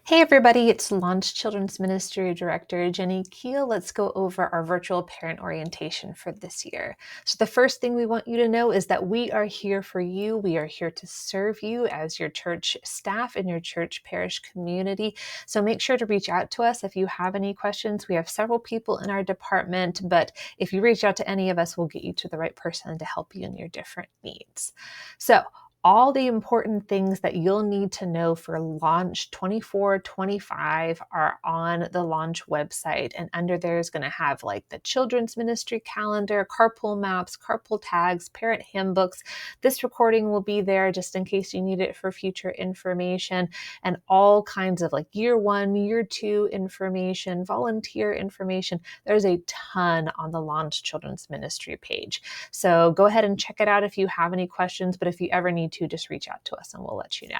Hey everybody, it's Launch Children's Ministry Director Jenny Keel. Let's go over our virtual parent orientation for this year. So the first thing we want you to know is that we are here for you. We are here to serve you as your church staff and your church parish community. So make sure to reach out to us if you have any questions. We have several people in our department, but if you reach out to any of us, we'll get you to the right person to help you in your different needs. So all the important things that you'll need to know for Launch 24-25 are on the Launch website. And under there is going to have like the children's ministry calendar, carpool maps, carpool tags, parent handbooks. This recording will be there just in case you need it for future information, and all kinds of like year 1, year 2 information, volunteer information. There's a ton on the Launch Children's Ministry page. So go ahead and check it out if you have any questions, but if you ever need to, just reach out to us and we'll let you know.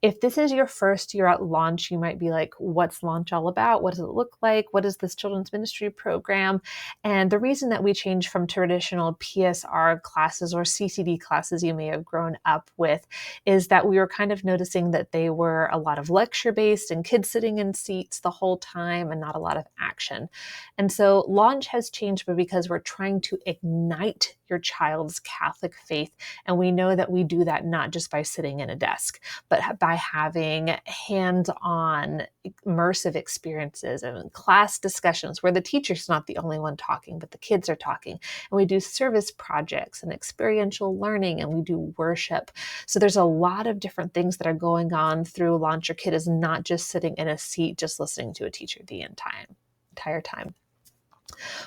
If this is your first year at Launch, you might be like, what's Launch all about? What does it look like? What is this children's ministry program? And the reason that we changed from traditional PSR classes or CCD classes you may have grown up with is that we were kind of noticing that they were a lot of lecture-based and kids sitting in seats the whole time and not a lot of action. And so Launch has changed, but because we're trying to ignite your child's Catholic faith, and we know that we do that not just by sitting in a desk, but by having hands-on immersive experiences and class discussions where the teacher's not the only one talking, but the kids are talking. And we do service projects and experiential learning, and we do worship. So there's a lot of different things that are going on through Launch. Your kid is not just sitting in a seat, just listening to a teacher the entire time.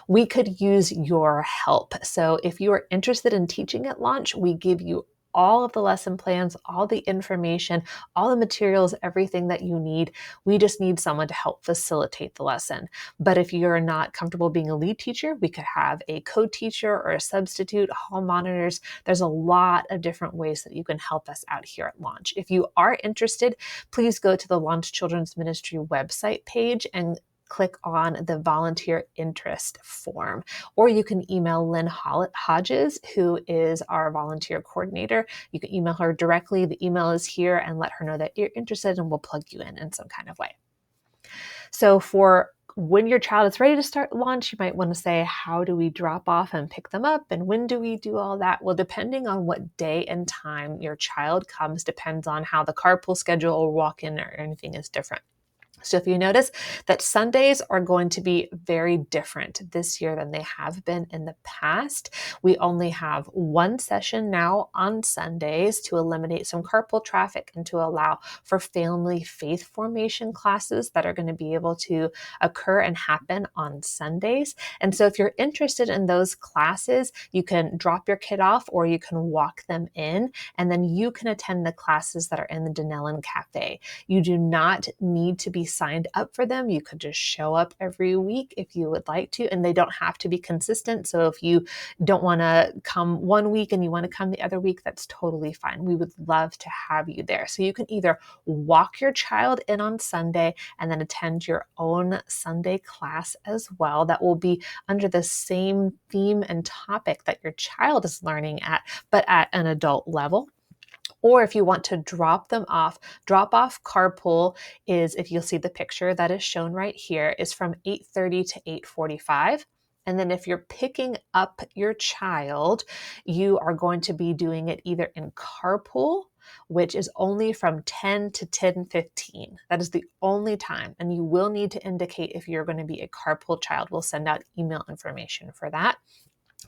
We could use your help. So if you are interested in teaching at Launch, we give you all of the lesson plans, all the information, all the materials, everything that you need. We just need someone to help facilitate the lesson. But if you're not comfortable being a lead teacher, we could have a co-teacher or a substitute, hall monitors. There's a lot of different ways that you can help us out here at Launch. If you are interested, please go to the Launch Children's Ministry website page and click on the volunteer interest form, or you can email Lynn Hodges, who is our volunteer coordinator. You can email her directly. The email is here, and let her know that you're interested, and we'll plug you in some kind of way. So for when your child is ready to start Launch, you might want to say, how do we drop off and pick them up? And when do we do all that? Well, depending on what day and time your child comes, depends on how the carpool schedule or walk-in or anything is different. So if you notice that Sundays are going to be very different this year than they have been in the past, we only have one session now on Sundays to eliminate some carpool traffic and to allow for family faith formation classes that are going to be able to occur and happen on Sundays. And so if you're interested in those classes, you can drop your kid off or you can walk them in, and then you can attend the classes that are in the Dunellen Cafe. You do not need to be signed up for them. You could just show up every week if you would like to, and they don't have to be consistent. So if you don't want to come one week and you want to come the other week, that's totally fine. We would love to have you there. So you can either walk your child in on Sunday and then attend your own Sunday class as well. That will be under the same theme and topic that your child is learning at, but at an adult level. Or if you want to drop them off, drop-off carpool is, if you'll see the picture that is shown right here, is from 8:30 to 8:45. And then if you're picking up your child, you are going to be doing it either in carpool, which is only from 10 to 10:15. That is the only time. And you will need to indicate if you're going to be a carpool child. We'll send out email information for that.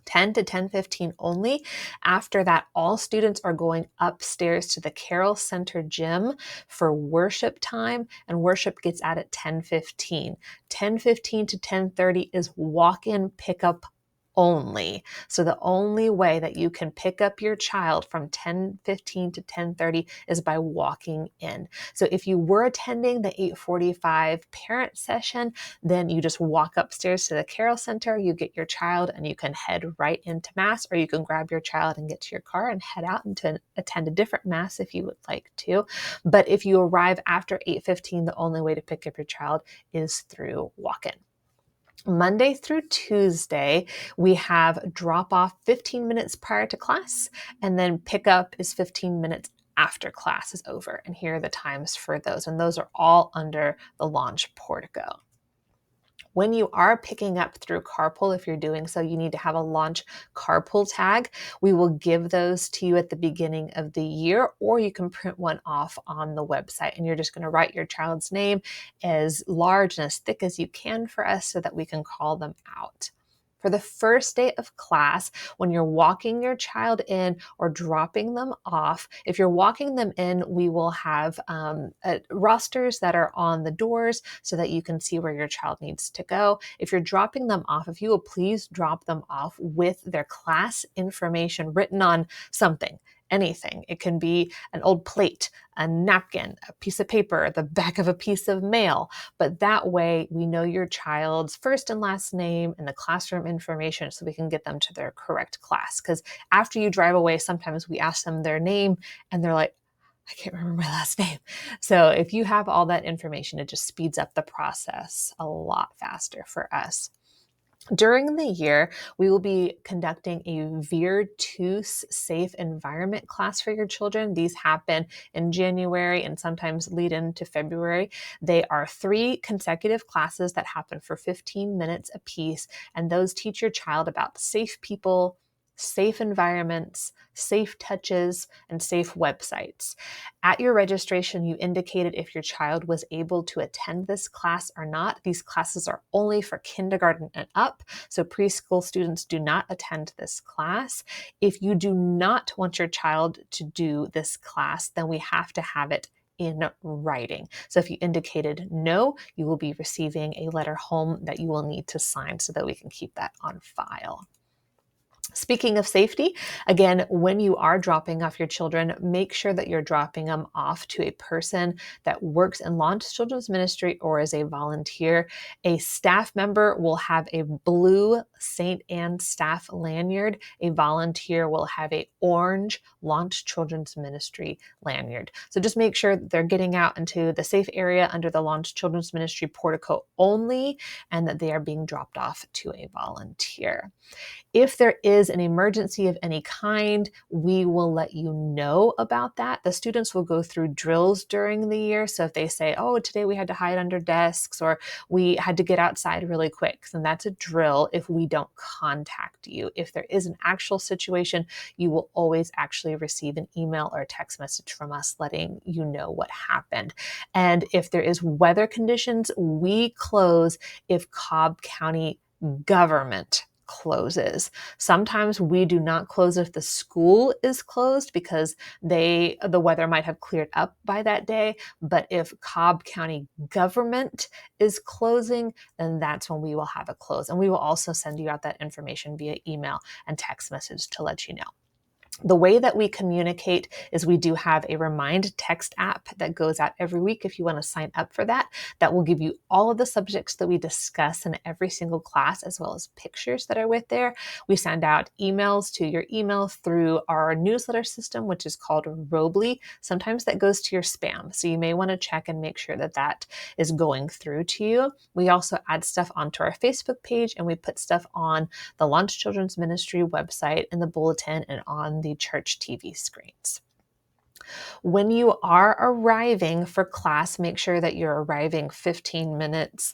10 to 10:15 only. After that, all students are going upstairs to the Carroll Center gym for worship time, and worship gets out at 10:15. 10:15 to 10:30 is walk-in pickup only. So the only way that you can pick up your child from 10:15 to 10:30 is by walking in. So if you were attending the 8:45 parent session, then you just walk upstairs to the Carroll Center, you get your child, and you can head right into Mass, or you can grab your child and get to your car and head out and to attend a different Mass if you would like to. But if you arrive after 8:15, the only way to pick up your child is through walk-in. Monday through Tuesday, we have drop off 15 minutes prior to class, and then pickup is 15 minutes after class is over. And here are the times for those. And those are all under the Launch Portico. When you are picking up through Carpool, if you're doing so, you need to have a Launch Carpool tag. We will give those to you at the beginning of the year, or you can print one off on the website, and you're just going to write your child's name as large and as thick as you can for us so that we can call them out. For the first day of class, when you're walking your child in or dropping them off, if you're walking them in, we will have rosters that are on the doors so that you can see where your child needs to go. If you're dropping them off, if you will please drop them off with their class information written on something. Anything. It can be an old plate, a napkin, a piece of paper, the back of a piece of mail. But that way we know your child's first and last name and the classroom information so we can get them to their correct class. Because after you drive away, sometimes we ask them their name and they're like, I can't remember my last name. So if you have all that information, it just speeds up the process a lot faster for us. During the year, we will be conducting a Virtus Safe Environment class for your children. These happen in January and sometimes lead into February. They are 3 consecutive classes that happen for 15 minutes apiece, and those teach your child about safe people, safe environments, safe touches, and safe websites. At your registration, you indicated if your child was able to attend this class or not. These classes are only for kindergarten and up, so preschool students do not attend this class. If you do not want your child to do this class, then we have to have it in writing. So if you indicated no, you will be receiving a letter home that you will need to sign so that we can keep that on file. Speaking of safety, again, when you are dropping off your children, make sure that you're dropping them off to a person that works in Launch Children's Ministry or as a volunteer. A staff member will have a blue St. Anne staff lanyard. A volunteer will have a orange Launch Children's Ministry lanyard. So just make sure that they're getting out into the safe area under the Launch Children's Ministry portico only, and that they are being dropped off to a volunteer. If there is an emergency of any kind, we will let you know about that. The students will go through drills during the year. So if they say, oh, today we had to hide under desks or we had to get outside really quick, then that's a drill if we don't contact you. If there is an actual situation, you will always actually receive an email or a text message from us letting you know what happened. And if there is weather conditions, we close if Cobb County government closes. Sometimes we do not close if the school is closed because the weather might have cleared up by that day. But if Cobb County government is closing, then that's when we will have a close. And we will also send you out that information via email and text message to let you know. The way that we communicate is we do have a Remind text app that goes out every week if you want to sign up for that. That will give you all of the subjects that we discuss in every single class, as well as pictures that are with there. We send out emails to your email through our newsletter system, which is called Robly. Sometimes that goes to your spam, so you may want to check and make sure that that is going through to you. We also add stuff onto our Facebook page, and we put stuff on the Launch Children's Ministry website, in the bulletin, and on the church TV screens. When you are arriving for class, make sure that you're arriving 15 minutes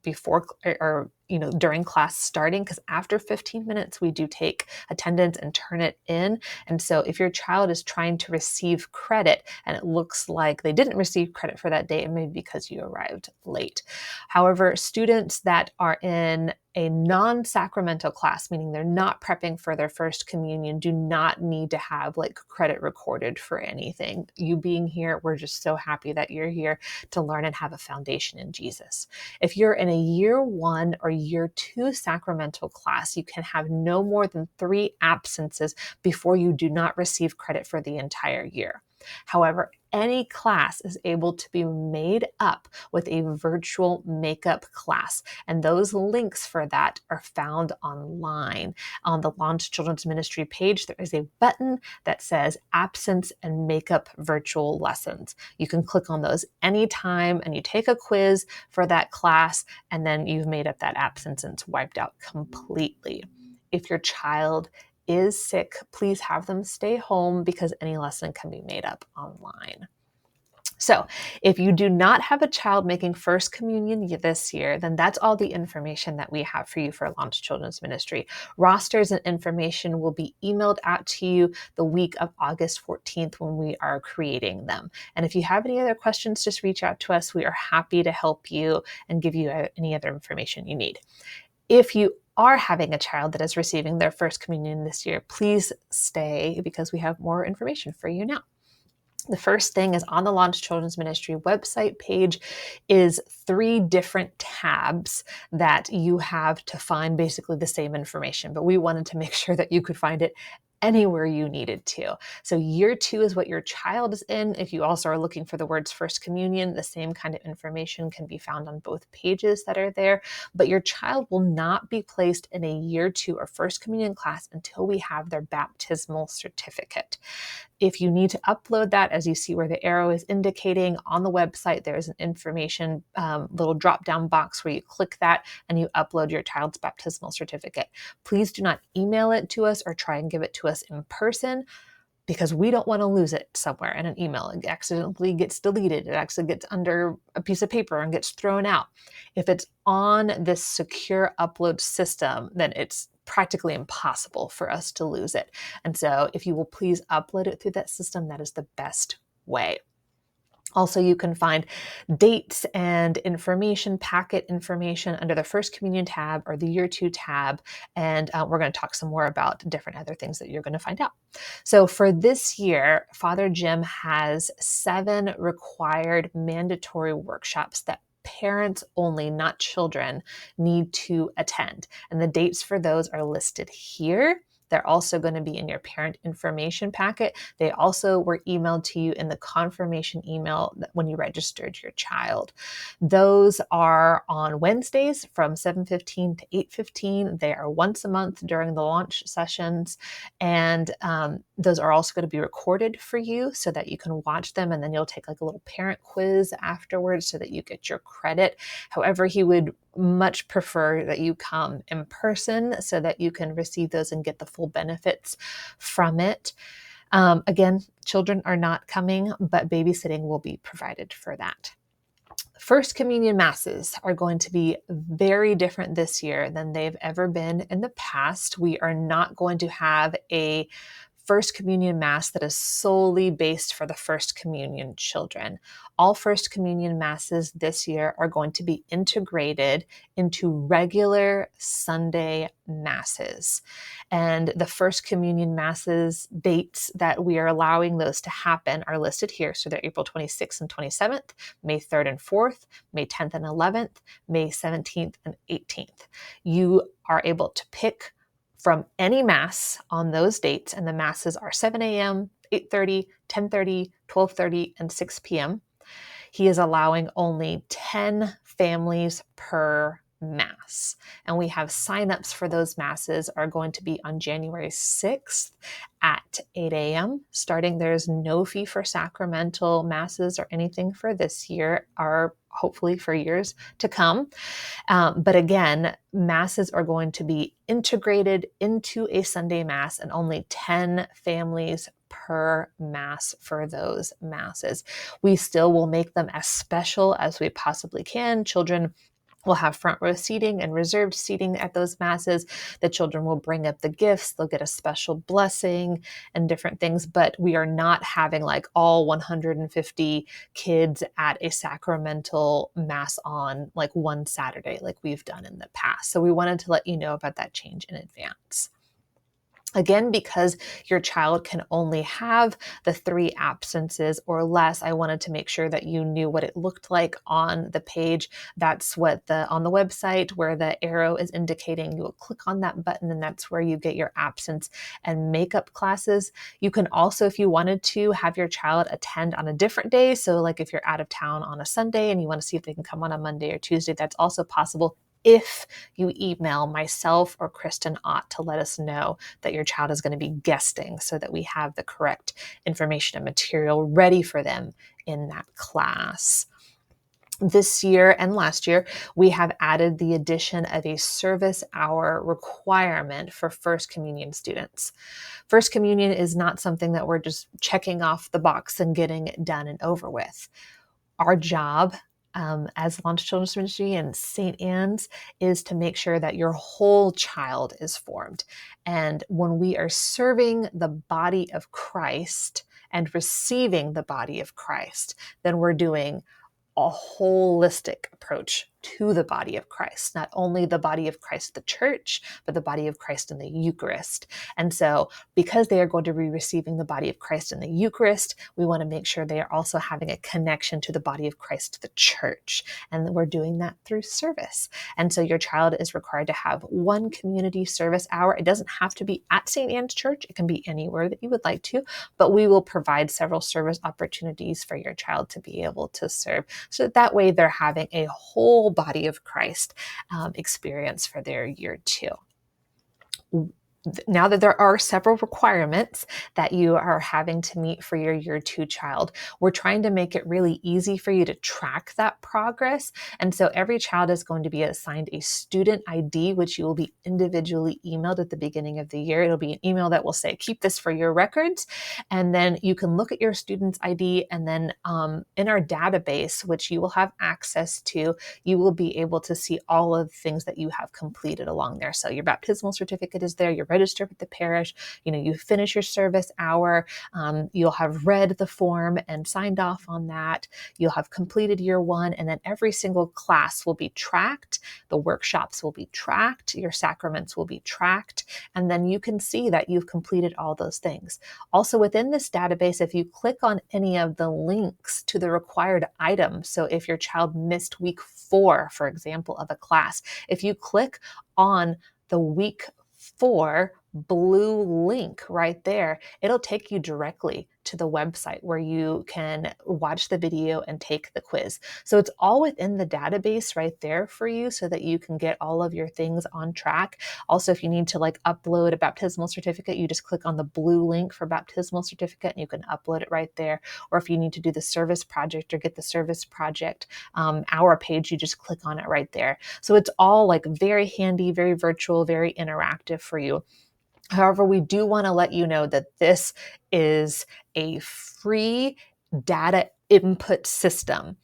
before or during class starting, because after 15 minutes we do take attendance and turn it in. And so if your child is trying to receive credit and it looks like they didn't receive credit for that day, it may be because you arrived late. However, students that are in a non-sacramental class, meaning they're not prepping for their first communion, do not need to have credit recorded for anything. You being here, we're just so happy that you're here to learn and have a foundation in Jesus. If you're in a year 1 or year 2 sacramental class, you can have no more than 3 absences before you do not receive credit for the entire year. However, any class is able to be made up with a virtual makeup class, and those links for that are found online. On the Launch Children's Ministry page, there is a button that says Absence and Makeup Virtual Lessons. You can click on those anytime, and you take a quiz for that class, and then you've made up that absence and it's wiped out completely. If your child is sick, please have them stay home because any lesson can be made up online. So if you do not have a child making First Communion this year, then that's all the information that we have for you for Launch Children's Ministry. Rosters and information will be emailed out to you the week of August 14th when we are creating them. And if you have any other questions, just reach out to us. We are happy to help you and give you any other information you need. If you are having a child that is receiving their First Communion this year, please stay because we have more information for you now. The first thing is on the Launch Children's Ministry website page is 3 different tabs that you have to find basically the same information, but we wanted to make sure that you could find it anywhere you needed to. So year 2 is what your child is in. If you also are looking for the words First Communion, the same kind of information can be found on both pages that are there, but your child will not be placed in a year 2 or First Communion class until we have their baptismal certificate. If you need to upload that, as you see where the arrow is indicating on the website, there is an information little drop-down box where you click that and you upload your child's baptismal certificate. Please do not email it to us or try and give it to us in person because we don't want to lose it somewhere in an email. It accidentally gets deleted. It actually gets under a piece of paper and gets thrown out. If it's on this secure upload system, then it's practically impossible for us to lose it. And so if you will please upload it through that system, that is the best way. Also, you can find dates and information, packet information under the First Communion tab or the Year 2 tab. And we're going to talk some more about different other things that you're going to find out. So for this year, Father Jim has 7 required mandatory workshops that parents only, not children, need to attend. And the dates for those are listed here. They're also going to be in your parent information packet. They also were emailed to you in the confirmation email when you registered your child. Those are on Wednesdays from 7:15 to 8:15. They are once a month during the launch sessions. And those are also going to be recorded for you so that you can watch them. And then you'll take like a little parent quiz afterwards so that you get your credit. However, he would much prefer that you come in person so that you can receive those and get the full benefits from it. Again, children are not coming, but babysitting will be provided for that. First Communion Masses are going to be very different this year than they've ever been in the past. We are not going to have a First Communion Mass that is solely based for the First Communion children. All First Communion Masses this year are going to be integrated into regular Sunday Masses. And the First Communion Masses dates that we are allowing those to happen are listed here. So they're April 26th and 27th, May 3rd and 4th, May 10th and 11th, May 17th and 18th. You are able to pick from any Mass on those dates, and the Masses are 7 a.m., 8:30, 10:30, 12:30, and 6 p.m. He is allowing only 10 families per Mass. And we have signups for those Masses are going to be on January 6th at 8 a.m. starting. There's no fee for sacramental Masses or anything for this year, or hopefully for years to come. But again, Masses are going to be integrated into a Sunday Mass and only 10 families per Mass for those Masses. We still will make them as special as we possibly can. Children will have front row seating and reserved seating at those Masses. The children will bring up the gifts. They'll get a special blessing and different things, but we are not having like all 150 kids at a sacramental Mass on like one Saturday like we've done in the past. So we wanted to let you know about that change in advance. Again, because your child can only have the 3 absences or less, I wanted to make sure that you knew what it looked like on the page. That's what on the website where the arrow is indicating, you will click on that button and that's where you get your absence and makeup classes. You can also, if you wanted to, have your child attend on a different day. So like if you're out of town on a Sunday and you want to see if they can come on a Monday or Tuesday, that's also possible if you email myself or Kristen Ott to let us know that your child is going to be guesting so that we have the correct information and material ready for them in that class. This year and last year, we have added the addition of a service hour requirement for First Communion students. First Communion is not something that we're just checking off the box and getting it done and over with. Our job as Launch Children's Ministry and St. Anne's is to make sure that your whole child is formed. And when we are serving the body of Christ and receiving the body of Christ, then we're doing a holistic approach to the body of Christ, not only the body of Christ, the church, but the body of Christ in the Eucharist. And so because they are going to be receiving the body of Christ in the Eucharist, we want to make sure they are also having a connection to the body of Christ, the church. And we're doing that through service. And so your child is required to have one community service hour. It doesn't have to be at St. Anne's Church. It can be anywhere that you would like to, but we will provide several service opportunities for your child to be able to serve. So that way they're having a whole body of Christ experience for their year 2. Now that there are several requirements that you are having to meet for your year 2 child, we're trying to make it really easy for you to track that progress. And so every child is going to be assigned a student ID, which you will be individually emailed at the beginning of the year. It'll be an email that will say, keep this for your records. And then you can look at your student's ID, and then in our database, which you will have access to, you will be able to see all of the things that you have completed along there. So your baptismal certificate is there, your register with the parish, you finish your service hour, you'll have read the form and signed off on that, you'll have completed year 1, and then every single class will be tracked, the workshops will be tracked, your sacraments will be tracked, and then you can see that you've completed all those things. Also within this database, if you click on any of the links to the required items, so if your child missed week 4, for example, of a class, if you click on the week 4 blue link right there, it'll take you directly to the website where you can watch the video and take the quiz. So it's all within the database right there for you so that you can get all of your things on track. Also, if you need to upload a baptismal certificate, you just click on the blue link for baptismal certificate and you can upload it right there. Or if you need to do the service project or get the service project hour page, you just click on it right there. So it's all very handy, very virtual, very interactive for you. However, we do want to let you know that this is a free data input system,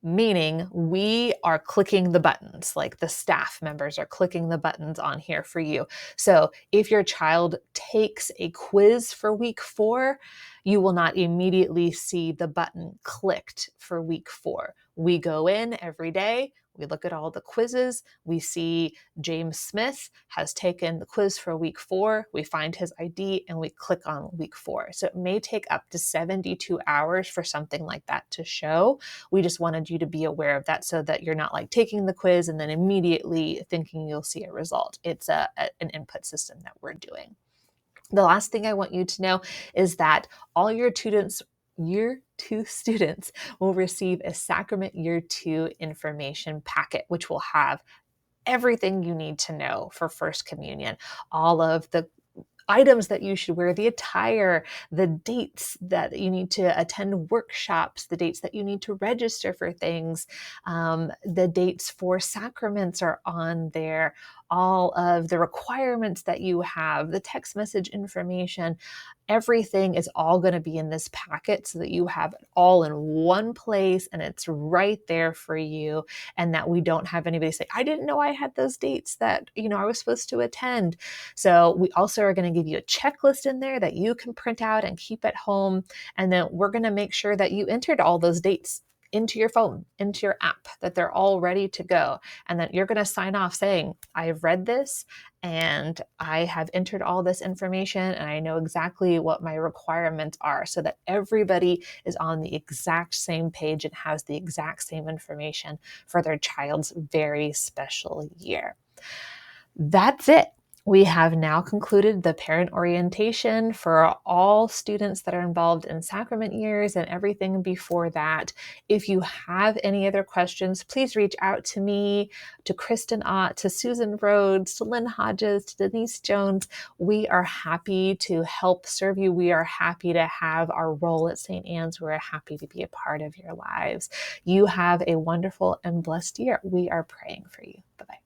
meaning we are clicking the buttons, like the staff members are clicking the buttons on here for you. So if your child takes a quiz for week 4, you will not immediately see the button clicked for week 4. We go in every day, we look at all the quizzes, we see James Smith has taken the quiz for week 4, we find his ID and we click on week 4. So it may take up to 72 hours for something like that to show. We just wanted you to be aware of that so that you're not taking the quiz and then immediately thinking you'll see a result. It's an input system that we're doing. The last thing I want you to know is that all your year 2 students will receive a Sacrament Year 2 information packet, which will have everything you need to know for First Communion, all of the items that you should wear, the attire, the dates that you need to attend workshops, the dates that you need to register for things, the dates for sacraments are on there, all of the requirements that you have, the text message information, everything is all going to be in this packet so that you have it all in one place and it's right there for you, and that we don't have anybody say, I didn't know I had those dates that I was supposed to attend. So we also are going to give you a checklist in there that you can print out and keep at home. And then we're going to make sure that you entered all those dates into your phone, into your app, that they're all ready to go. And then you're going to sign off saying, I've read this and I have entered all this information and I know exactly what my requirements are, so that everybody is on the exact same page and has the exact same information for their child's very special year. That's it. We have now concluded the parent orientation for all students that are involved in sacrament years and everything before that. If you have any other questions, please reach out to me, to Kristen Ott, to Susan Rhodes, to Lynn Hodges, to Denise Jones. We are happy to help serve you. We are happy to have our role at St. Anne's. We're happy to be a part of your lives. You have a wonderful and blessed year. We are praying for you. Bye-bye.